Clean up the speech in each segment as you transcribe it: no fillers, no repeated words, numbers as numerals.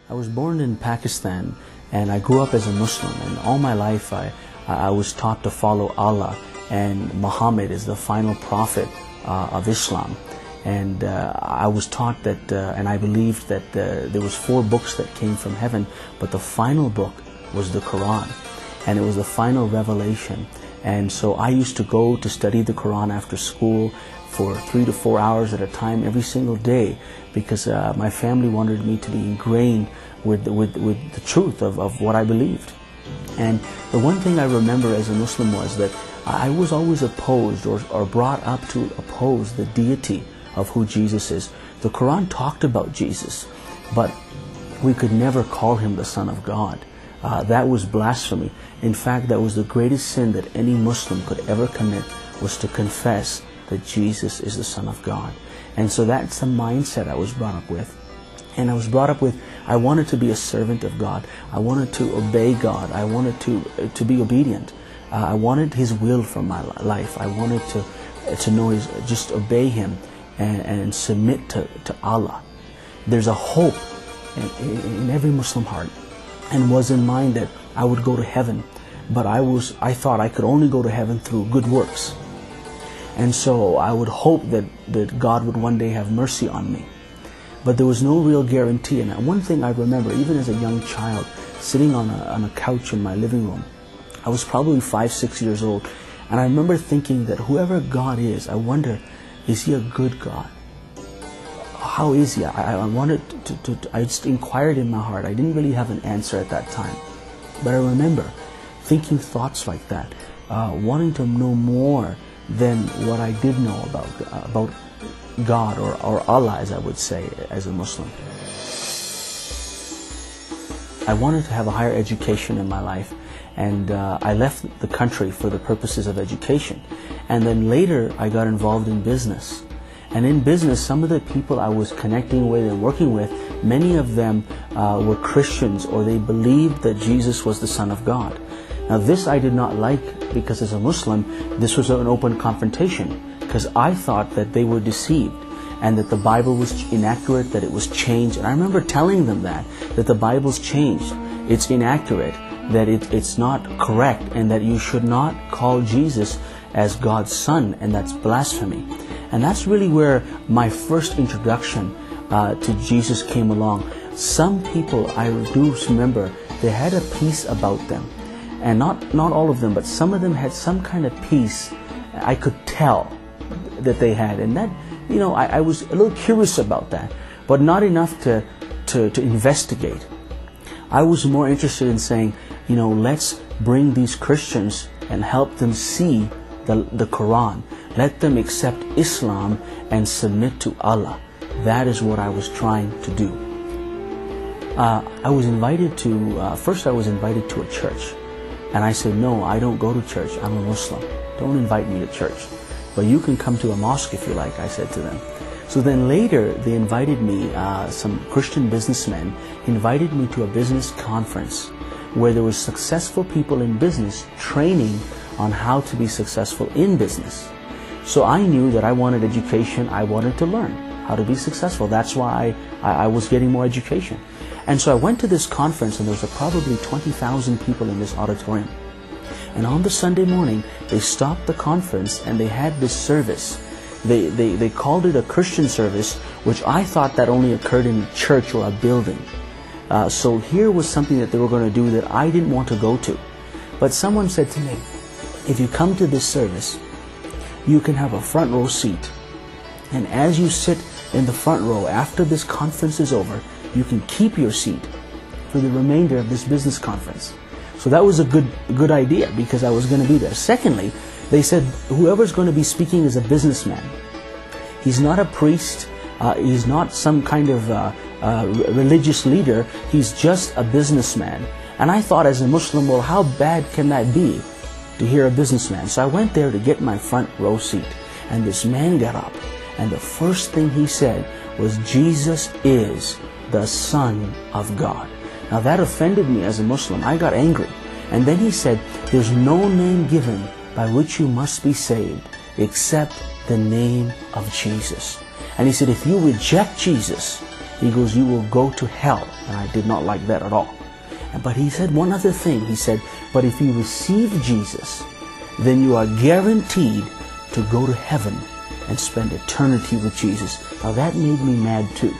I was born in Pakistan and I grew up as a Muslim, and all my life I was taught to follow Allah, and Muhammad is the final prophet of Islam. And I was taught that, and I believed that there was 4 books that came from heaven, but the final book was the Quran, and it was the final revelation. And so I used to go to study the Quran after school for 3 to 4 hours at a time every single day, because my family wanted me to be ingrained with the truth of what I believed. And the one thing I remember as a Muslim was that I was always opposed or brought up to oppose the deity of who Jesus is. The Quran talked about Jesus, but we could never call him the Son of God. That was blasphemy. In fact, that was the greatest sin that any Muslim could ever commit, was to confess that Jesus is the Son of God. And so that's the mindset I was brought up with. And I was brought up with, I wanted to be a servant of God. I wanted to obey God. I wanted to be obedient. I wanted His will for my life. I wanted to know just obey Him and submit to Allah. There's a hope in every Muslim heart, and was in mind that I would go to heaven, but I thought I could only go to heaven through good works. And so I would hope that God would one day have mercy on me. But there was no real guarantee. And one thing I remember, even as a young child, sitting on a couch in my living room, I was probably 5, 6 years old, and I remember thinking that whoever God is, I wonder, is He a good God? How is He? I wanted I just inquired in my heart. I didn't really have an answer at that time. But I remember thinking thoughts like that, wanting to know more than what I did know about God or Allah, as I would say, as a Muslim. I wanted to have a higher education in my life, and I left the country for the purposes of education. And then later I got involved in business. And in business, some of the people I was connecting with and working with, many of them were Christians, or they believed that Jesus was the Son of God. Now this I did not like, because as a Muslim, this was an open confrontation, because I thought that they were deceived and that the Bible was inaccurate, that it was changed. And I remember telling them that the Bible's changed, it's inaccurate, that it's not correct, and that you should not call Jesus as God's Son, and that's blasphemy. And that's really where my first introduction to Jesus came along. Some people, I do remember, they had a peace about them. And not all of them, but some of them had some kind of peace I could tell that they had. And that, I was a little curious about that, but not enough to investigate. I was more interested in saying, let's bring these Christians and help them see the Quran. Let them accept Islam and submit to Allah. That is what I was trying to do. I was invited to, first I was invited to a church. And I said, no, I don't go to church. I'm a Muslim. Don't invite me to church. But you can come to a mosque if you like, I said to them. So then later they invited me, some Christian businessmen invited me to a business conference where there were successful people in business training on how to be successful in business. So I knew that I wanted education. I wanted to learn how to be successful. That's why I was getting more education. And so I went to this conference, and there was probably 20,000 people in this auditorium. And on the Sunday morning, they stopped the conference and they had this service. They called it a Christian service, which I thought that only occurred in a church or a building. So here was something that they were going to do that I didn't want to go to. But someone said to me, if you come to this service, you can have a front row seat. And as you sit in the front row after this conference is over, you can keep your seat for the remainder of this business conference. So that was a good idea, because I was going to be there. Secondly, they said whoever's going to be speaking is a businessman. He's not a priest. He's not some kind of religious leader. He's just a businessman. And I thought, as a Muslim, well, how bad can that be to hear a businessman? So I went there to get my front row seat. And this man got up, and the first thing he said was, Jesus is the Son of God. Now that offended me as a Muslim. I got angry. And then he said, there's no name given by which you must be saved except the name of Jesus. And he said, if you reject Jesus, He goes, you will go to hell. And I did not like that at all. But he said one other thing. He said, but if you receive Jesus, then you are guaranteed to go to heaven and spend eternity with Jesus. Now that made me mad too.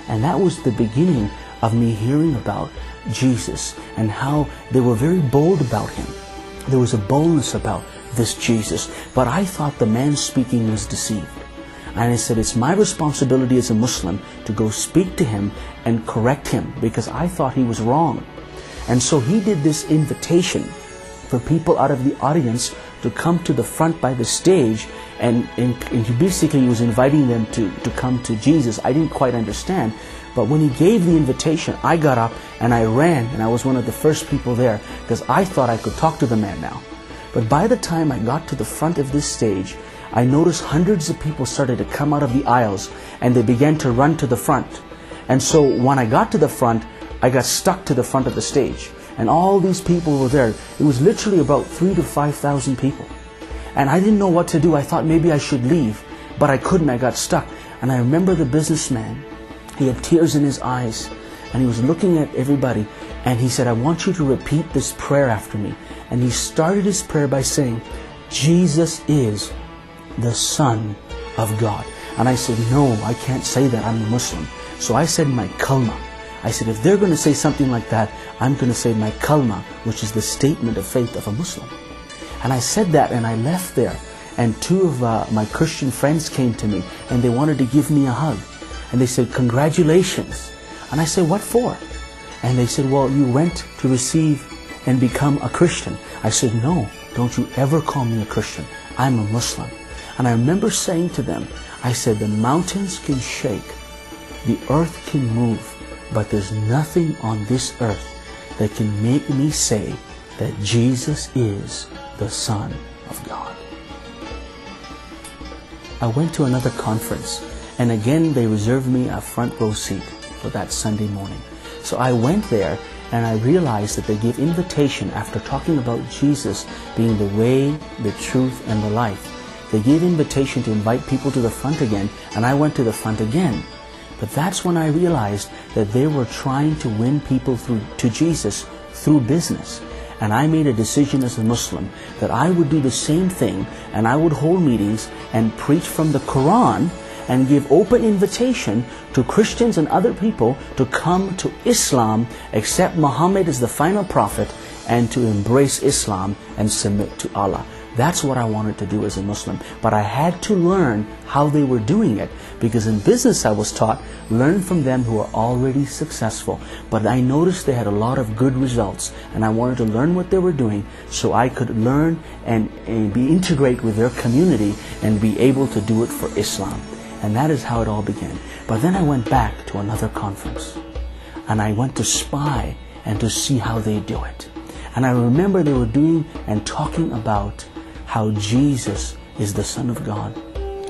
And that was the beginning of me hearing about Jesus and how they were very bold about him. There was a boldness about this Jesus. But I thought the man speaking was deceived. And I said, it's my responsibility as a Muslim to go speak to him and correct him, because I thought he was wrong. And so he did this invitation for people out of the audience to come to the front by the stage, and he basically was inviting them to come to Jesus. I didn't quite understand, but when he gave the invitation, I got up and I ran, and I was one of the first people there because I thought I could talk to the man now. But by the time I got to the front of this stage, I noticed hundreds of people started to come out of the aisles, and they began to run to the front. And so when I got to the front, I got stuck to the front of the stage. And all these people were there. It was literally about 3,000 to 5,000 people. And I didn't know what to do. I thought maybe I should leave, but I couldn't. I got stuck. And I remember the businessman. He had tears in his eyes, and he was looking at everybody, and he said, I want you to repeat this prayer after me. And he started his prayer by saying, Jesus is the Son of God. And I said, no, I can't say that. I'm a Muslim. So I said my kalma. I said, if they're going to say something like that, I'm going to say my kalma, which is the statement of faith of a Muslim. And I said that, and I left there. And two of my Christian friends came to me, and they wanted to give me a hug. And they said, congratulations. And I said, what for? And they said, well, you went to receive and become a Christian. I said, no, don't you ever call me a Christian. I'm a Muslim. And I remember saying to them, I said, the mountains can shake, the earth can move, but there's nothing on this earth that can make me say that Jesus is the Son of God. I went to another conference, and again they reserved me a front row seat for that Sunday morning. So I went there, and I realized that they give invitation after talking about Jesus being the way, the truth, and the life. They gave invitation to invite people to the front again, and I went to the front again. But that's when I realized that they were trying to win people to Jesus through business. And I made a decision as a Muslim that I would do the same thing, and I would hold meetings and preach from the Quran and give open invitation to Christians and other people to come to Islam, accept Muhammad as the final prophet, and to embrace Islam and submit to Allah. That's what I wanted to do as a Muslim. But I had to learn how they were doing it, because in business I was taught, learn from them who are already successful. But I noticed they had a lot of good results, and I wanted to learn what they were doing so I could learn and be integrate with their community and be able to do it for Islam. And that is how it all began. But then I went back to another conference, and I went to spy and to see how they do it. And I remember they were doing and talking about how Jesus is the Son of God,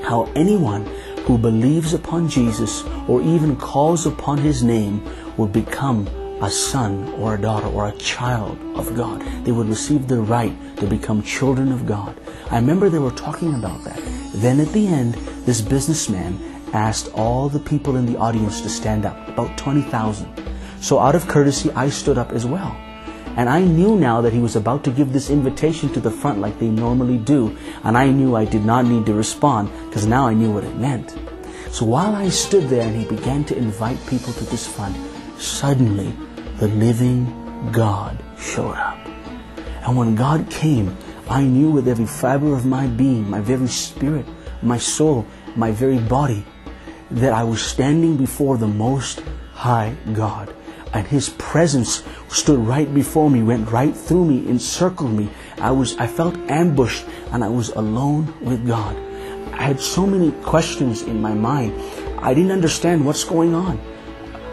how anyone who believes upon Jesus or even calls upon His name will become a son or a daughter or a child of God. They would receive the right to become children of God. I remember they were talking about that. Then at the end, this businessman asked all the people in the audience to stand up, about 20,000. So out of courtesy, I stood up as well. And I knew now that he was about to give this invitation to the front like they normally do. And I knew I did not need to respond, because now I knew what it meant. So while I stood there and he began to invite people to this front, suddenly the living God showed up. And when God came, I knew with every fiber of my being, my very spirit, my soul, my very body, that I was standing before the Most High God. And His presence stood right before me, went right through me, encircled me. I felt ambushed, and I was alone with God. I had so many questions in my mind. I didn't understand what's going on.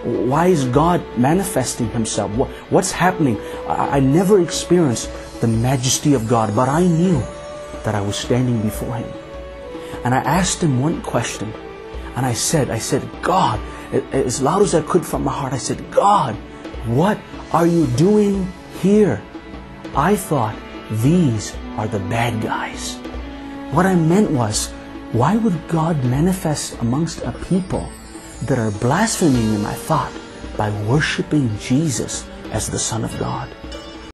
Why is God manifesting Himself? What's happening? I never experienced the majesty of God, but I knew that I was standing before Him. And I asked Him one question, and I said, God, as loud as I could from my heart, I said, God, what are you doing here? I thought these are the bad guys. What I meant was, why would God manifest amongst a people that are blaspheming in my thought by worshiping Jesus as the Son of God.